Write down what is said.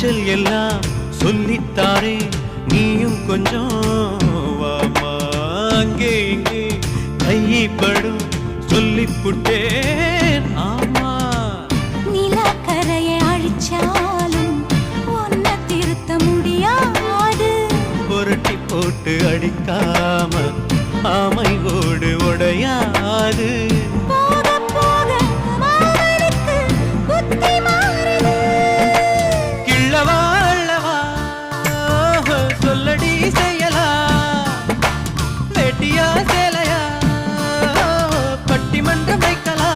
நீச்சல் எல்லாம் சொல்லித்தாரே நீயும் கொஞ்சம் வாமா அங்கே இங்கே கைப்படும் சொல்லிப்புட்டேன் ஆமா நிலக்கரையை அழிச்சாலும் ஒன்ன திருத்த முடியாது புரட்டி போட்டு அடிக்காம ஆமை ஓடு உடையாது